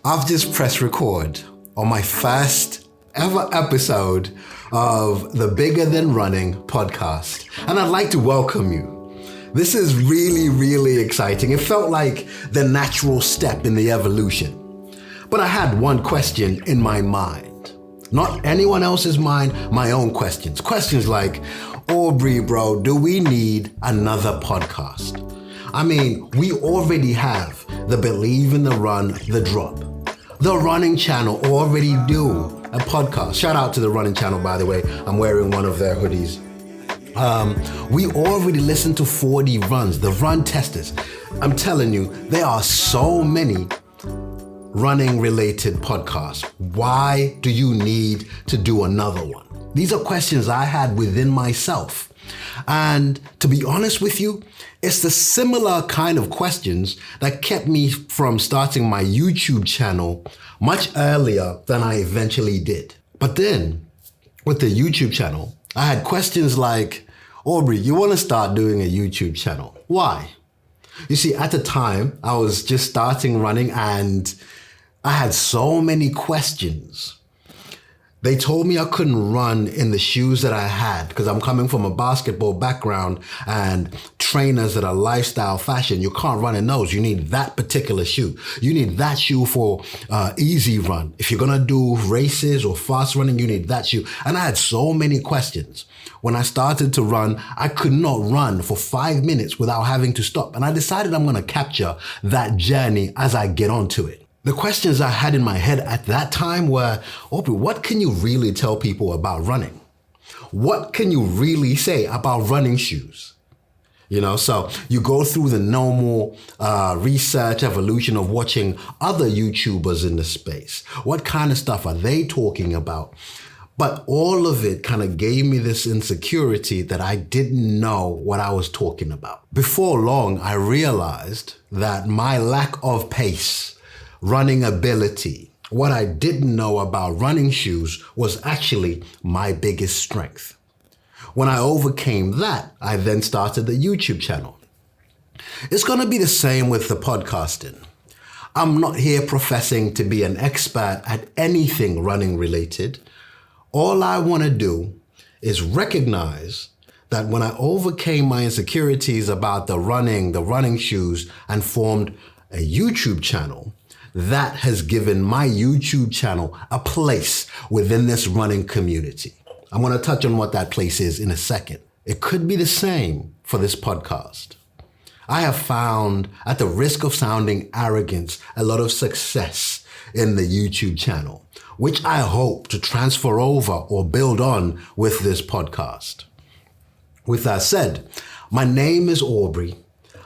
I've just pressed record on my first ever episode of the Bigger Than Running podcast, and I'd like to welcome you. This is really exciting. It felt like the natural step in the evolution. But I had one question in my mind. Not anyone else's mind, my own questions. Questions like, Aubrey, bro, do we need another podcast? I mean, we already have the Believe in the Run, the Drop. The Running Channel already do a podcast. Shout out to the Running Channel, by the way. I'm wearing one of their hoodies. We already listen to 40 runs, the run testers. I'm telling you, there are so many running related podcasts. Why do you need to do another one? These are questions I had within myself. And to be honest with you, it's the similar kind of questions that kept me from starting my YouTube channel much earlier than I eventually did. But then with the YouTube channel, I had questions like, Aubrey, you want to start doing a YouTube channel. Why? You see, at the time, I was just starting running and I had so many questions. They told me I couldn't run in the shoes that I had because I'm coming from a basketball background and trainers that are lifestyle fashion. You can't run in those. You need that particular shoe. You need that shoe for easy run. If you're going to do races or fast running, you need that shoe. And I had so many questions. When I started to run, I could not run for 5 minutes without having to stop. And I decided I'm going to capture that journey as I get onto it. The questions I had in my head at that time were, Aubrey, what can you really tell people about running? What can you really say about running shoes? You know, so you go through the normal research evolution of watching other YouTubers in the space. What kind of stuff are they talking about? But all of it kind of gave me this insecurity that I didn't know what I was talking about. Before long, I realized that my lack of pace, running ability, what I didn't know about running shoes was actually my biggest strength. When I overcame that, I then started the YouTube channel. It's going to be the same with the podcasting. I'm not here professing to be an expert at anything running related. All I want to do is recognize that when I overcame my insecurities about the running shoes and formed a YouTube channel, that has given my YouTube channel a place within this running community. I'm going to touch on what that place is in a second. It could be the same for this podcast. I have found, at the risk of sounding arrogant, a lot of success in the YouTube channel, which I hope to transfer over or build on with this podcast. With that said, my name is Aubrey.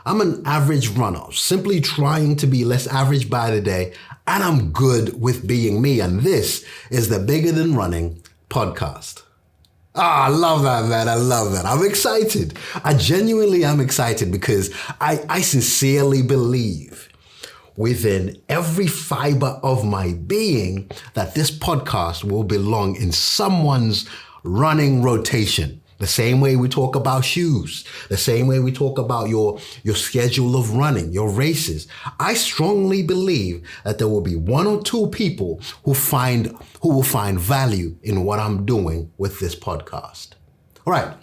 I'm an average runner, simply trying to be less average by the day, and I'm good with being me. And this is the Bigger Than Running podcast. I love that, man. I love that. I'm excited. I genuinely am excited because I sincerely believe within every fiber of my being that this podcast will belong in someone's running rotation. The same way we talk about shoes, the same way we talk about your schedule of running, your races. I strongly believe that there will be one or two people who will find value in what I'm doing with this podcast. All right.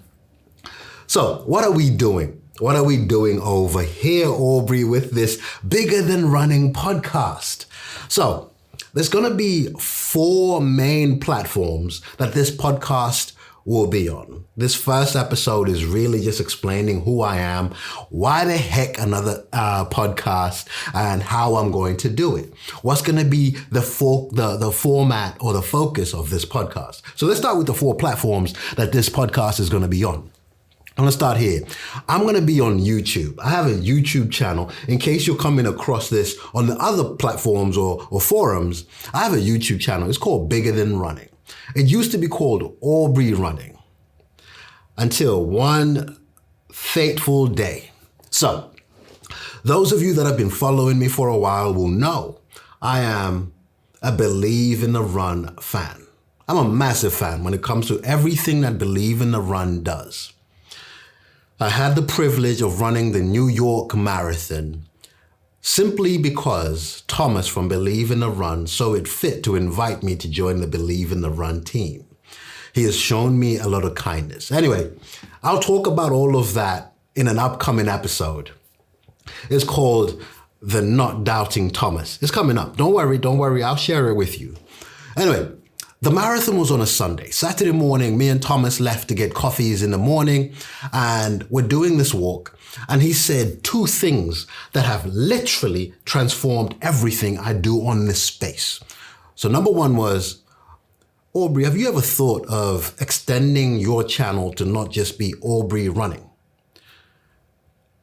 So what are we doing? What are we doing over here, Aubrey, with this Bigger Than Running podcast? So there's going to be 4 main platforms that this podcast will be on. This first episode is really just explaining who I am, why the heck another podcast, and how I'm going to do it. What's going to be the format or the focus of this podcast. So let's start with the 4 platforms that this podcast is going to be on. I'm going to start here. I'm going to be on YouTube. I have a YouTube channel. In case you're coming across this on the other platforms or forums, I have a YouTube channel. It's called Bigger Than Running. It used to be called Aubrey Running until one fateful day. So those of you that have been following me for a while will know I am a Believe in the Run fan. I'm a massive fan when it comes to everything that Believe in the Run does. I had the privilege of running the New York Marathon simply because Thomas from Believe in the Run saw it fit to invite me to join the Believe in the Run team. He has shown me a lot of kindness. Anyway, I'll talk about all of that in an upcoming episode. It's called The Not Doubting Thomas. It's coming up. Don't worry. I'll share it with you. Anyway, the marathon was on a Sunday. Saturday morning, me and Thomas left to get coffees in the morning, and we're doing this walk. And he said two things that have literally transformed everything I do on this space. So number one was, Aubrey, have you ever thought of extending your channel to not just be Aubrey Running?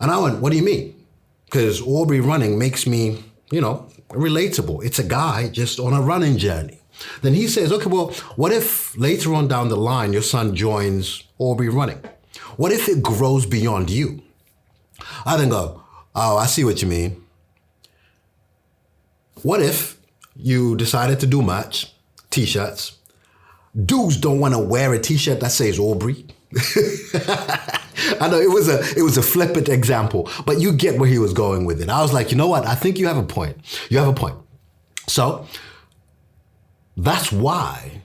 And I went, what do you mean? Because Aubrey Running makes me, relatable. It's a guy just on a running journey. Then he says, okay, well, what if later on down the line, your son joins Aubrey Running? What if it grows beyond you? I then go, oh, I see what you mean. What if you decided to do merch, t-shirts? Dudes don't want to wear a t-shirt that says Aubrey. I know it was a flippant example, but you get where he was going with it. I was like, you know what? I think you have a point. So that's why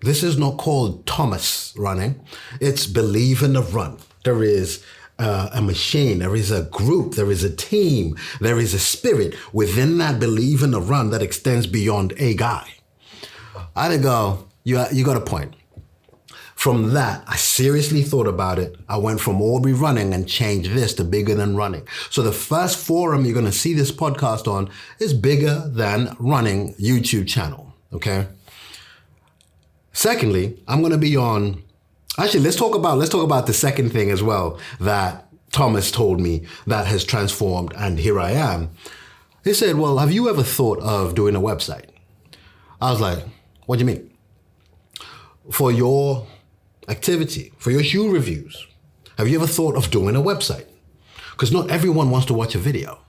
this is not called Thomas Running. It's Believe in the Run. There is a machine, there is a group, there is a team, there is a spirit within that Believe in the Run that extends beyond a guy. I had to go, you got a point. From that, I seriously thought about it. I went from Aubrey Running and changed this to Bigger Than Running. So the first forum you're going to see this podcast on is Bigger Than Running YouTube channel. Okay. Secondly, I'm going to be on. Actually, let's talk about the second thing as well that Thomas told me that has transformed, and here I am. He said, well, have you ever thought of doing a website? I was like, what do you mean? For your activity, for your shoe reviews, have you ever thought of doing a website? Because not everyone wants to watch a video.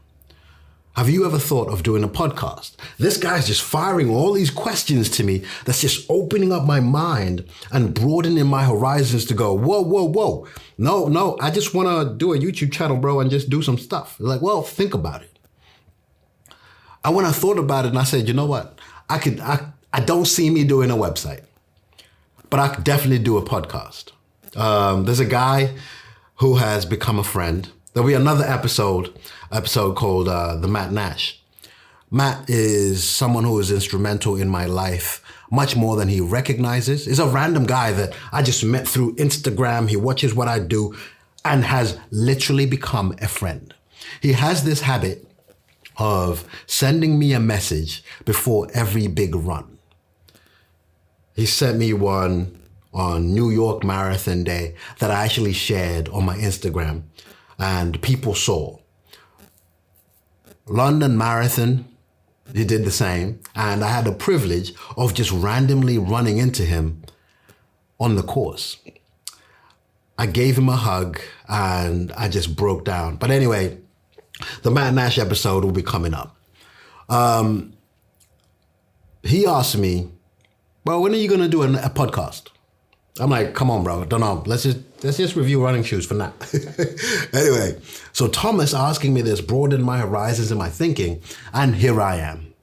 Have you ever thought of doing a podcast? This guy's just firing all these questions to me that's just opening up my mind and broadening my horizons to go, whoa. No, I just want to do a YouTube channel, bro, and just do some stuff. Like, well, think about it. And when I thought about it, and I said, you know what? I don't see me doing a website, but I could definitely do a podcast. There's a guy who has become a friend. There'll be another episode called The Matt Nash. Matt is someone who is instrumental in my life much more than he recognizes. He's a random guy that I just met through Instagram. He watches what I do and has literally become a friend. He has this habit of sending me a message before every big run. He sent me one on New York Marathon Day that I actually shared on my Instagram, and people saw. London Marathon, he did the same, and I had the privilege of just randomly running into him on the course. I gave him a hug and I just broke down. But anyway, the Matt Nash episode will be coming up. He asked me, well, when are you going to do a podcast? I'm like, come on, bro. Don't know. Let's just review running shoes for now. Anyway, so Thomas asking me this broadened my horizons and my thinking, and here I am.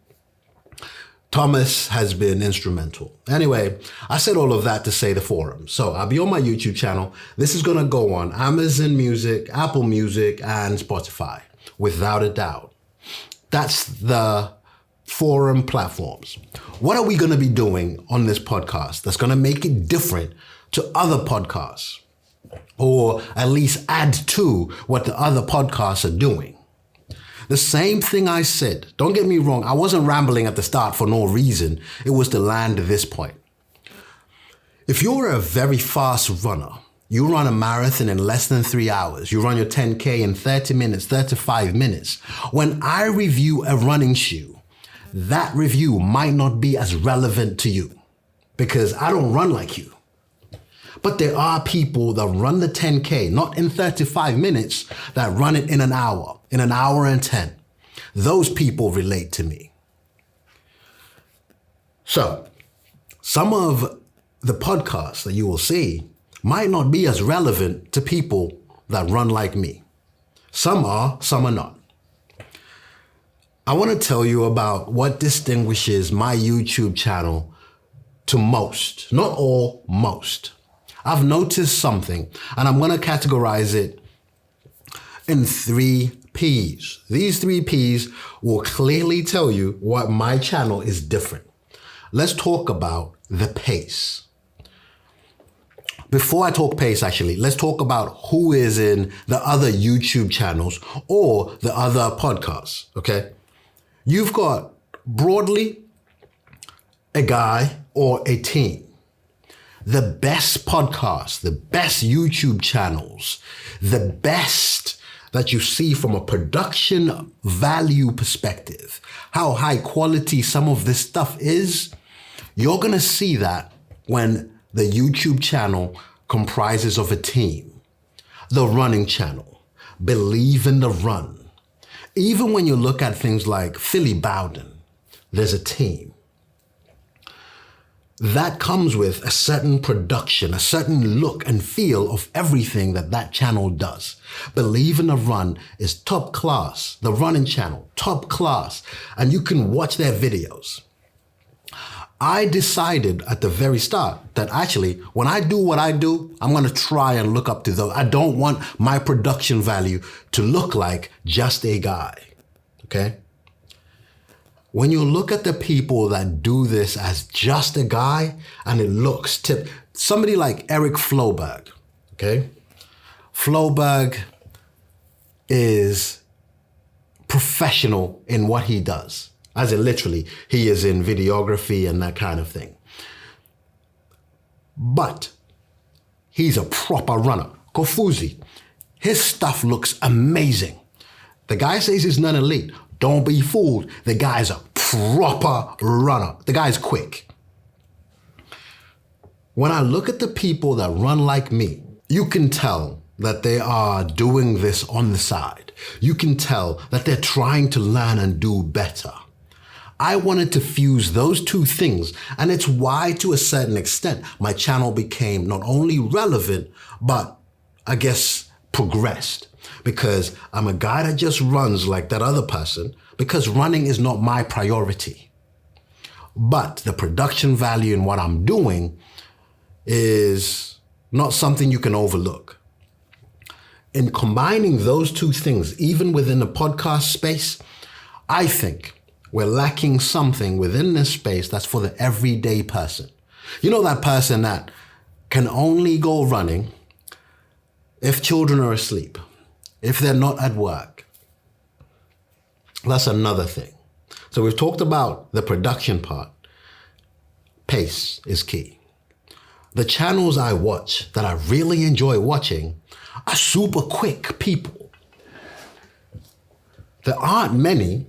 Thomas has been instrumental. Anyway, I said all of that to say the forum. So I'll be on my YouTube channel. This is going to go on Amazon Music, Apple Music, and Spotify, without a doubt. That's the forum platforms. What are we going to be doing on this podcast that's going to make it different to other podcasts, or at least add to what the other podcasts are doing? The same thing I said. Don't get me wrong. I wasn't rambling at the start for no reason. It was to land this point. If you're a very fast runner, you run a marathon in less than 3 hours. You run your 10K in 30 minutes, 35 minutes. When I review a running shoe, that review might not be as relevant to you because I don't run like you. But there are people that run the 10K, not in 35 minutes, that run it in an hour and 10. Those people relate to me. So, some of the podcasts that you will see might not be as relevant to people that run like me. Some are not. I want to tell you about what distinguishes my YouTube channel to most, not all, most. I've noticed something, and I'm going to categorize it in 3 P's. These 3 P's will clearly tell you what my channel is different. Let's talk about the pace. Before I talk pace, actually, let's talk about who is in the other YouTube channels or the other podcasts, okay? You've got broadly a guy or a team. The best podcasts, the best YouTube channels, the best that you see from a production value perspective, how high quality some of this stuff is, you're gonna see that when the YouTube channel comprises of a team. The running channel, Believe in the Run. Even when you look at things like Philly Bowden, there's a team. That comes with a certain production, a certain look and feel of everything that that channel does. Believe in the Run is top class. The running channel, top class. And you can watch their videos. I decided at the very start that actually, when I do what I do, I'm going to try and look up to those. I don't want my production value to look like just a guy, okay? When you look at the people that do this as just a guy and it looks somebody like Eric Floberg, okay? Floberg is professional in what he does. As in literally, he is in videography and that kind of thing. But he's a proper runner. Kofuzi, his stuff looks amazing. The guy says he's not elite. Don't be fooled. The guy's a proper runner. The guy's quick. When I look at the people that run like me, you can tell that they are doing this on the side. You can tell that they're trying to learn and do better. I wanted to fuse those 2 things, and it's why, to a certain extent, my channel became not only relevant, but I guess progressed. Because I'm a guy that just runs like that other person, because running is not my priority. But the production value in what I'm doing is not something you can overlook. In combining those 2 things, even within the podcast space, I think we're lacking something within this space that's for the everyday person. You know, that person that can only go running if children are asleep, if they're not at work. That's another thing. So we've talked about the production part. Pace is key. The channels I watch that I really enjoy watching are super quick people. There aren't many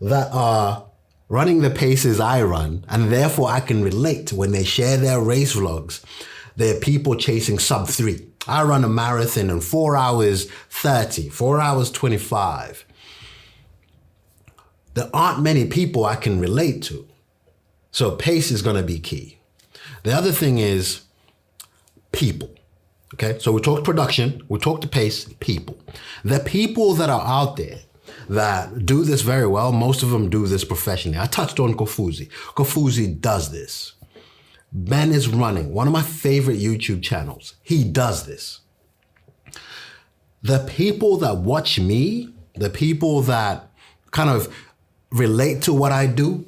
that are running the paces I run, and therefore I can relate when they share their race vlogs. They're people chasing sub 3. I run a marathon in 4 hours 30, 4 hours 25. There aren't many people I can relate to. So pace is going to be key. The other thing is people. Okay, so we talked production, we talked the pace, people. The people that are out there that do this very well, most of them do this professionally. I touched on Kofuzi. Kofuzi does this. Ben is running, one of my favorite YouTube channels. He does this. The people that watch me, the people that kind of relate to what I do,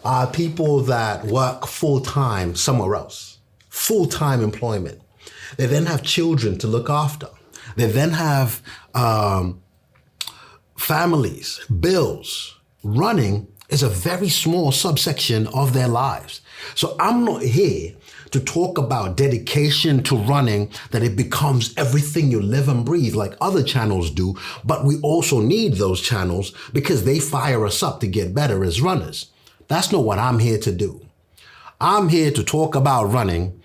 are people that work full-time somewhere else, full-time employment. They then have children to look after. They then have families, bills. Running is a very small subsection of their lives. So I'm not here to talk about dedication to running, that it becomes everything you live and breathe like other channels do, but we also need those channels because they fire us up to get better as runners. That's not what I'm here to do. I'm here to talk about running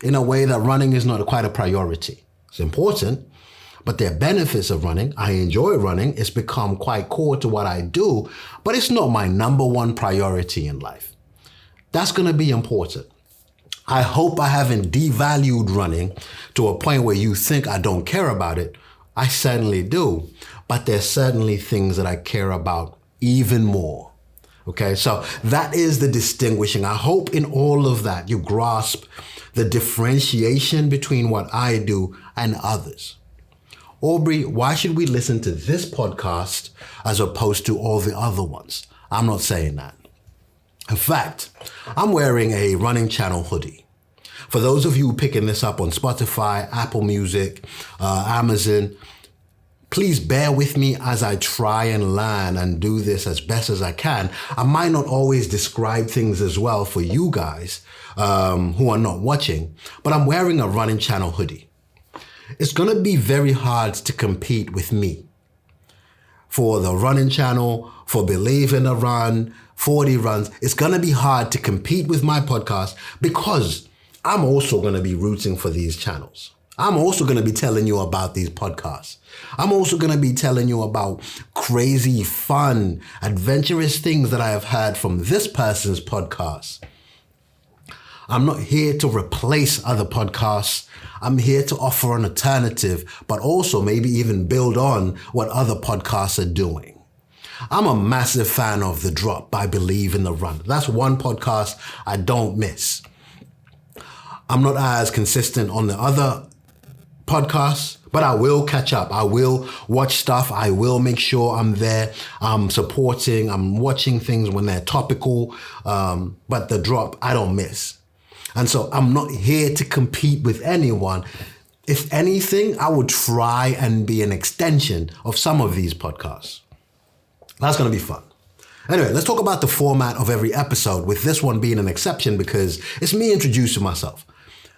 in a way that running is not quite a priority. It's important, but there are benefits of running. I enjoy running. It's become quite core to what I do, but it's not my number one priority in life. That's going to be important. I hope I haven't devalued running to a point where you think I don't care about it. I certainly do, but there's certainly things that I care about even more. Okay, so that is the distinguishing. I hope in all of that you grasp the differentiation between what I do and others. Aubrey, why should we listen to this podcast as opposed to all the other ones? I'm not saying that. In fact, I'm wearing a Running Channel hoodie. For those of you picking this up on Spotify, Apple Music, Amazon, please bear with me as I try and learn and do this as best as I can. I might not always describe things as well for you guys who are not watching, but I'm wearing a Running Channel hoodie. It's going to be very hard to compete with me. For the Running Channel, for Believe in the Run, 40 Runs, it's going to be hard to compete with my podcast because I'm also going to be rooting for these channels. I'm also going to be telling you about these podcasts. I'm also going to be telling you about crazy, fun, adventurous things that I have heard from this person's podcast. I'm not here to replace other podcasts. I'm here to offer an alternative, but also maybe even build on what other podcasts are doing. I'm a massive fan of The Drop by Believe in the Run. That's one podcast I don't miss. I'm not as consistent on the other podcasts, but I will catch up. I will watch stuff. I will make sure I'm there. I'm supporting. I'm watching things when they're topical. But The Drop, I don't miss. And so I'm not here to compete with anyone. If anything, I would try and be an extension of some of these podcasts. That's going to be fun. Anyway, let's talk about the format of every episode, with this one being an exception because it's me introducing myself.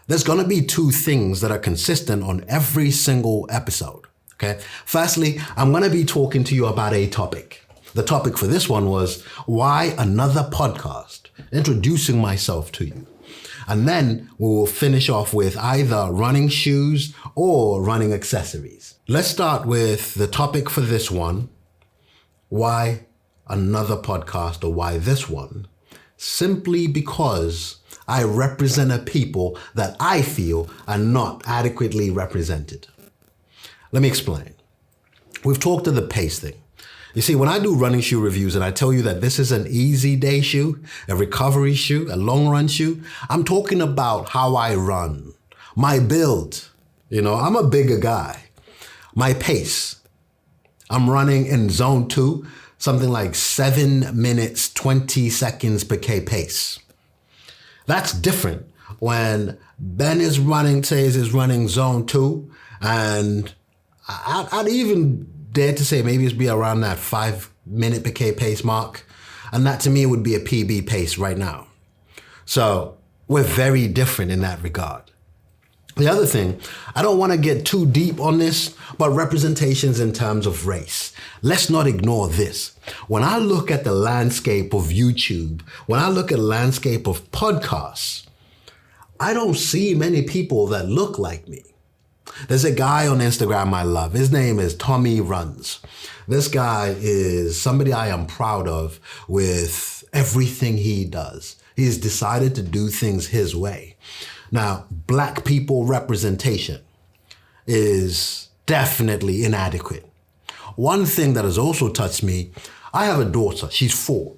There's going to be two things that are consistent on every single episode, okay? Firstly, I'm going to be talking to you about a topic. The topic for this one was why another podcast, introducing myself to you. And then we'll finish off with either running shoes or running accessories. Let's start with the topic for this one, why another podcast or why this one? Simply because I represent a people that I feel are not adequately represented. Let me explain. We've talked of the pace thing. You see, when I do running shoe reviews and I tell you that this is an easy day shoe, a recovery shoe, a long run shoe, I'm talking about how I run, my build. You know, I'm a bigger guy. My pace. I'm running in zone 2, something like 7 minutes, 20 seconds per K pace. That's different when Ben is running, says is running zone 2, and I'd even dare to say maybe it's be around that 5 minute per K pace mark. And that to me would be a PB pace right now. So we're very different in that regard. The other thing, I don't want to get too deep on this, but representations in terms of race. Let's not ignore this. When I look at the landscape of YouTube, when I look at the landscape of podcasts, I don't see many people that look like me. There's a guy on Instagram I love. His name is Tommy Runs. This guy is somebody I am proud of with everything he does. He's decided to do things his way. Now, Black people representation is definitely inadequate. One thing that has also touched me, I have a daughter. She's 4.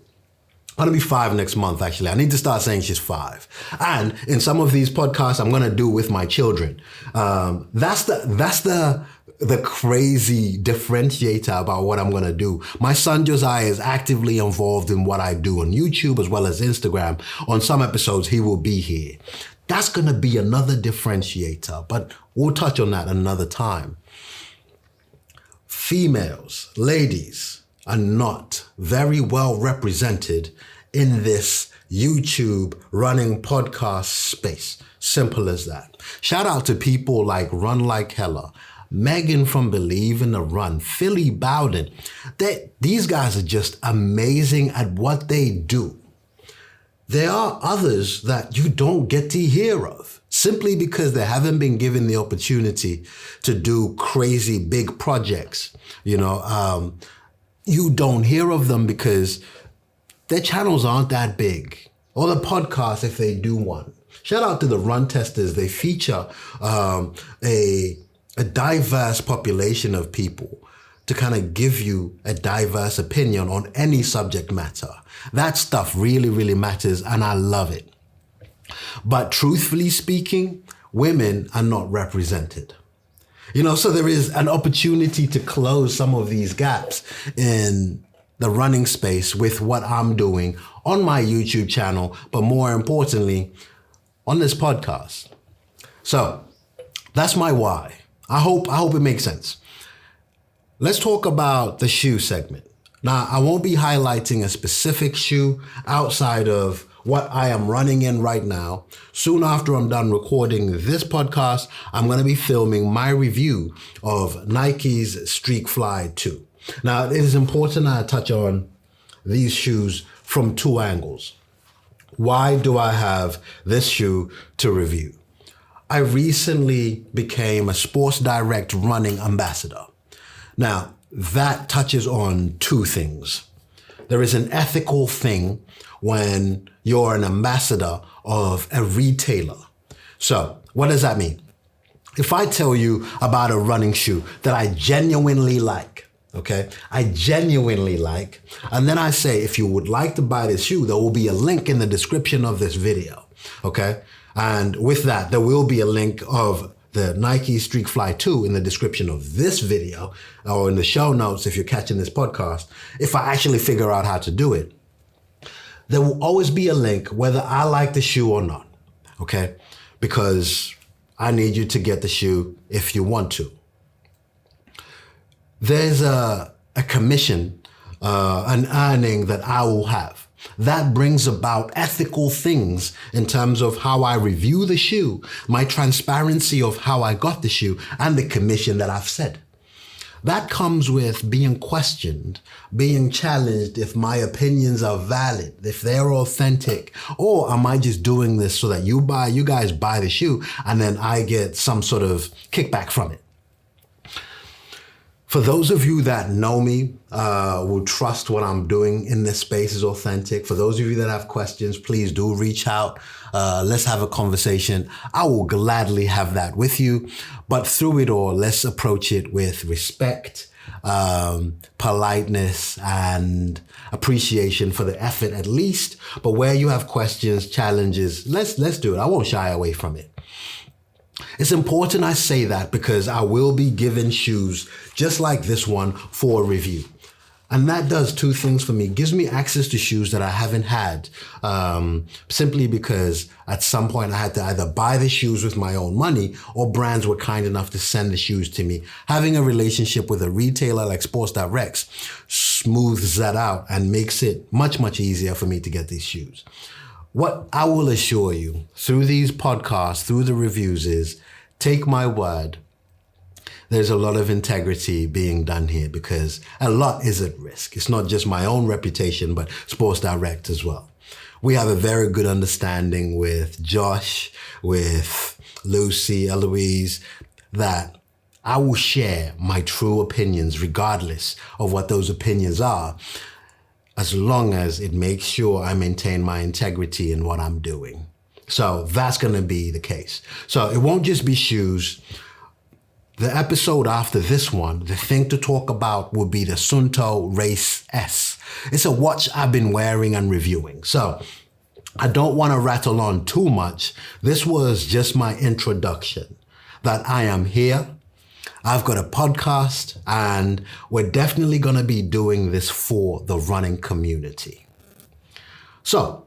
I'm going to be 5 next month, actually. I need to start saying she's 5. And in some of these podcasts, I'm going to do with my children. That's the crazy differentiator about what I'm going to do. My son Josiah is actively involved in what I do on YouTube as well as Instagram. On some episodes, he will be here. That's going to be another differentiator, but we'll touch on that another time. Females, ladies, are not very well represented in this YouTube running podcast space. Simple as that. Shout out to people like Run Like Hella, Megan from Believe in the Run, Philly Bowden. These guys are just amazing at what they do. There are others that you don't get to hear of simply because they haven't been given the opportunity to do crazy big projects. You don't hear of them because their channels aren't that big, or the podcast if they do one. Shout out to the Run Testers. They feature a diverse population of people to kind of give you a diverse opinion on any subject matter. That stuff really, really matters, and I love it. But truthfully speaking, women are not represented. So there is an opportunity to close some of these gaps in the running space with what I'm doing on my YouTube channel, but more importantly, on this podcast. So that's my why. I hope it makes sense. Let's talk about the shoe segment. Now, I won't be highlighting a specific shoe outside of what I am running in right now. Soon after I'm done recording this podcast, I'm going to be filming my review of Nike's Streak Fly 2. Now, it is important I touch on these shoes from two angles. Why do I have this shoe to review? I recently became a Sports Direct running ambassador. Now, that touches on two things. There is an ethical thing when you're an ambassador of a retailer. So, what does that mean? If I tell you about a running shoe that I genuinely like, and then I say, if you would like to buy this shoe, there will be a link in the description of this video, okay? And with that, there will be a link of the Nike Streak Fly 2 in the description of this video, or in the show notes if you're catching this podcast, if I actually figure out how to do it. There will always be a link whether I like the shoe or not, okay? Because I need you to get the shoe if you want to. There's a commission, an earning that I will have. That brings about ethical things in terms of how I review the shoe, my transparency of how I got the shoe, and the commission that I've set. That comes with being questioned, being challenged if my opinions are valid, if they're authentic, or am I just doing this so that you guys buy the shoe and then I get some sort of kickback from it. For those of you that know me, will trust what I'm doing in this space is authentic. For those of you that have questions, please do reach out. Let's have a conversation. I will gladly have that with you. But through it all, let's approach it with respect, politeness, and appreciation for the effort at least. But where you have questions, challenges, let's do it. I won't shy away from it. It's important I say that because I will be given shoes just like this one for a review. And that does two things for me. It gives me access to shoes that I haven't had, simply because at some point I had to either buy the shoes with my own money or brands were kind enough to send the shoes to me. Having a relationship with a retailer like Sports Direct smooths that out and makes it much, much easier for me to get these shoes. What I will assure you through these podcasts, through the reviews is, take my word, there's a lot of integrity being done here because a lot is at risk. It's not just my own reputation, but Sports Direct as well. We have a very good understanding with Josh, with Lucy, Eloise, that I will share my true opinions regardless of what those opinions are, as long as it makes sure I maintain my integrity in what I'm doing. So that's going to be the case. So it won't just be shoes. The episode after this one, the thing to talk about will be the Sunto Race S. It's a watch I've been wearing and reviewing. So I don't want to rattle on too much. This was just my introduction that I am here. I've got a podcast and we're definitely going to be doing this for the running community. So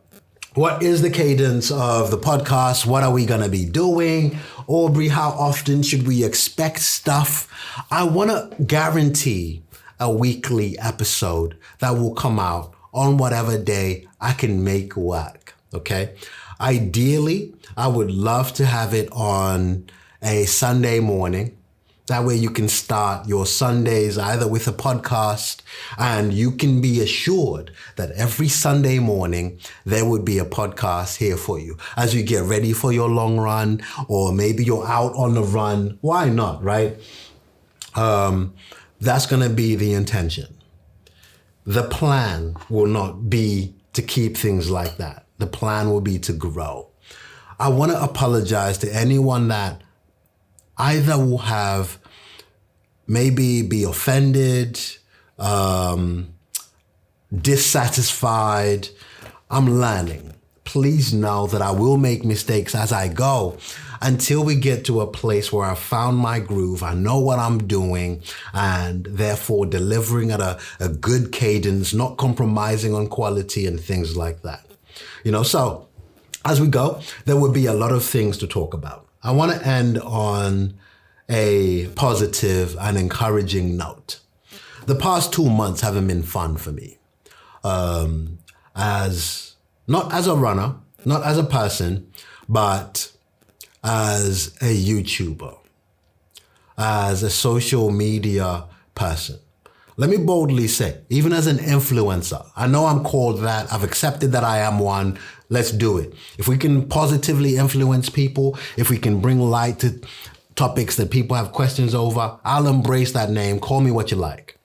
what is the cadence of the podcast? What are we going to be doing? Aubrey, how often should we expect stuff? I want to guarantee a weekly episode that will come out on whatever day I can make work, okay? Ideally, I would love to have it on a Sunday morning. That way you can start your Sundays either with a podcast, and you can be assured that every Sunday morning there would be a podcast here for you as you get ready for your long run, or maybe you're out on the run. Why not, right? That's going to be the intention. The plan will not be to keep things like that. The plan will be to grow. I want to apologize to anyone that either will have maybe be offended, dissatisfied. I'm learning. Please know that I will make mistakes as I go until we get to a place where I've found my groove. I know what I'm doing and therefore delivering at a good cadence, not compromising on quality and things like that. So as we go, there will be a lot of things to talk about. I want to end on a positive and encouraging note. The past 2 months haven't been fun for me. Not as a runner, not as a person, but as a YouTuber, as a social media person. Let me boldly say, even as an influencer, I know I'm called that. I've accepted that I am one. Let's do it. If we can positively influence people, if we can bring light to topics that people have questions over, I'll embrace that name. Call me what you like.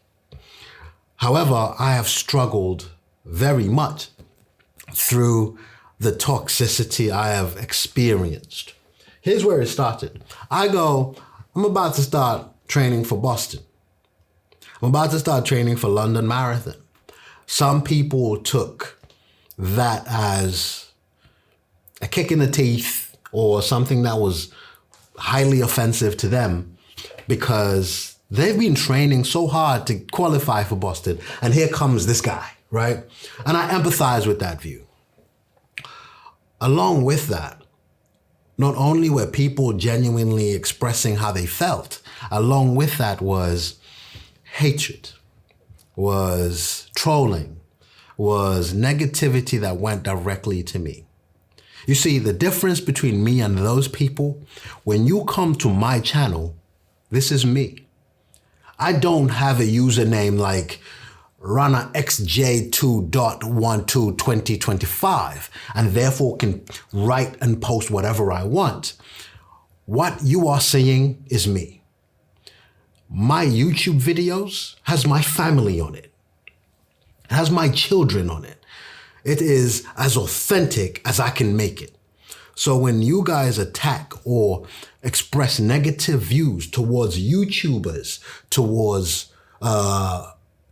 However, I have struggled very much through the toxicity I have experienced. Here's where it started. I'm about to start training for Boston. I'm about to start training for London Marathon. Some people took that as a kick in the teeth or something that was highly offensive to them because they've been training so hard to qualify for Boston. And here comes this guy, right? And I empathize with that view. Along with that, not only were people genuinely expressing how they felt, along with that was hatred, was trolling, was negativity that went directly to me. You see, the difference between me and those people, when you come to my channel, this is me. I don't have a username like runnerxj2.122025 and therefore can write and post whatever I want. What you are seeing is me. My YouTube videos has my family on it. It has my children on it. It is as authentic as I can make it. So when you guys attack or express negative views towards YouTubers, towards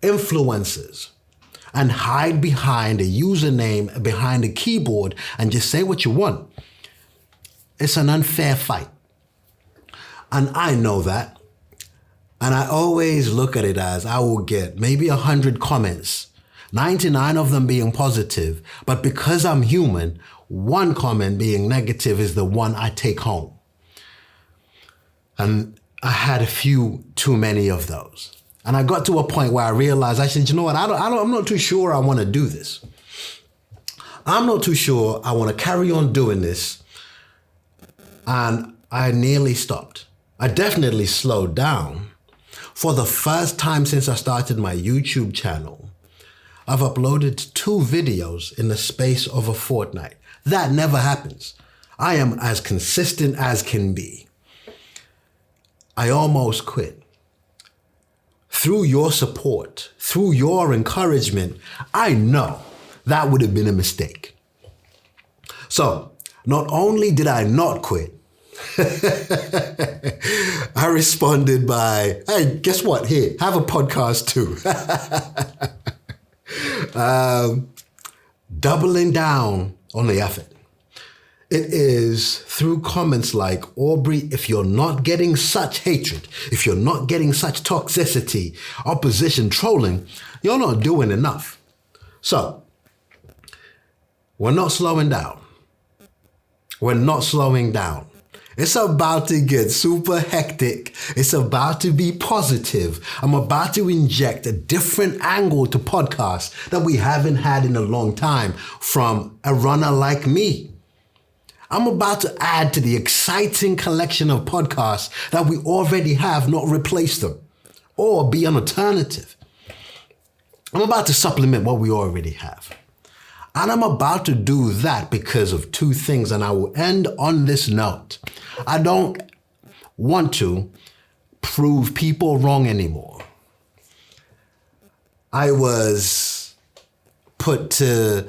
influencers, and hide behind a username, behind a keyboard, and just say what you want, it's an unfair fight. And I know that. And I always look at it as I will get maybe 100 comments, 99 of them being positive, but because I'm human, one comment being negative is the one I take home. And I had a few too many of those. And I got to a point where I realized, I said, you know what, I'm not too sure I want to do this. I'm not too sure I want to carry on doing this. And I nearly stopped. I definitely slowed down. For the first time since I started my YouTube channel, I've uploaded 2 videos in the space of a fortnight. That never happens. I am as consistent as can be. I almost quit. Through your support, through your encouragement, I know that would have been a mistake. So not only did I not quit, I responded by, hey, guess what? Here, have a podcast too. Doubling down on the effort. It is through comments like, Aubrey, if you're not getting such hatred, if you're not getting such toxicity, opposition, trolling, you're not doing enough. So, we're not slowing down. We're not slowing down. It's about to get super hectic. It's about to be positive. I'm about to inject a different angle to podcasts that we haven't had in a long time from a runner like me. I'm about to add to the exciting collection of podcasts that we already have, not replace them or be an alternative. I'm about to supplement what we already have. And I'm about to do that because of 2 things, and I will end on this note. I don't want to prove people wrong anymore. I was put to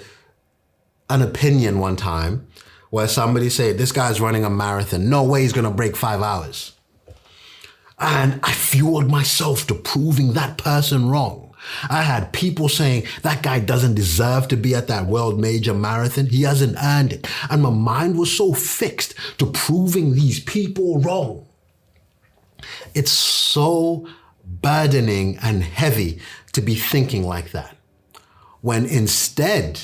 an opinion one time where somebody said, this guy's running a marathon. No way he's going to break 5 hours. And I fueled myself to proving that person wrong. I had people saying, that guy doesn't deserve to be at that world major marathon. He hasn't earned it. And my mind was so fixed to proving these people wrong. It's so burdening and heavy to be thinking like that, when instead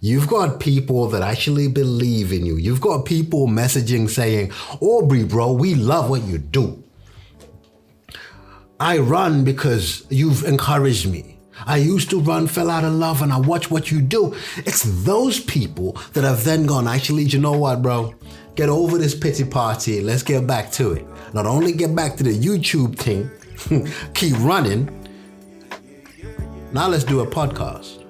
you've got people that actually believe in you. You've got people messaging saying, Aubrey, bro, we love what you do. I run because you've encouraged me. I used to run, fell out of love, and I watch what you do. It's those people that have then gone, actually, you know what, bro? Get over this pity party. Let's get back to it. Not only get back to the YouTube thing, keep running. Now let's do a podcast.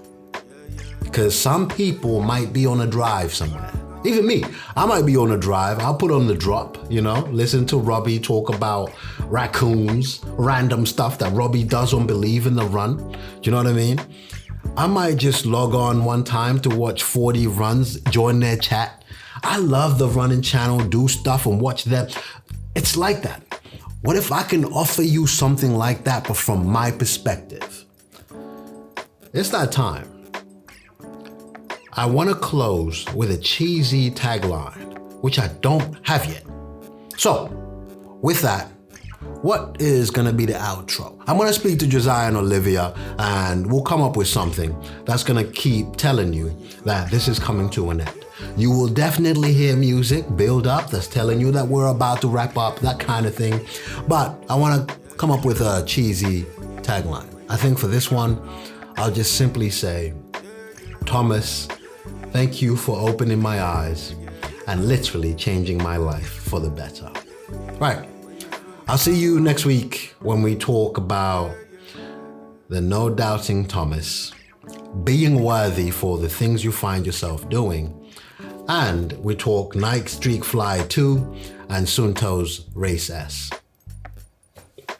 Because some people might be on a drive somewhere. Even me, I might be on a drive. I'll put on the drop, listen to Robbie talk about raccoons, random stuff that Robbie doesn't believe in the run. Do you know what I mean? I might just log on one time to watch 40 runs, join their chat. I love the running channel, do stuff and watch them. It's like that. What if I can offer you something like that, but from my perspective? It's that time. I want to close with a cheesy tagline, which I don't have yet. So, with that, what is going to be the outro? I'm going to speak to Josiah and Olivia, and we'll come up with something that's going to keep telling you that this is coming to an end. You will definitely hear music build up that's telling you that we're about to wrap up, that kind of thing. But I want to come up with a cheesy tagline. I think for this one, I'll just simply say, Thomas, thank you for opening my eyes and literally changing my life for the better. Right. I'll see you next week when we talk about the no doubting Thomas, being worthy for the things you find yourself doing, and we talk Nike Streak Fly 2 and Sunto's Race S.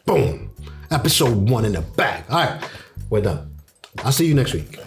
Boom. Episode 1 in the bag. All right. We're done. I'll see you next week.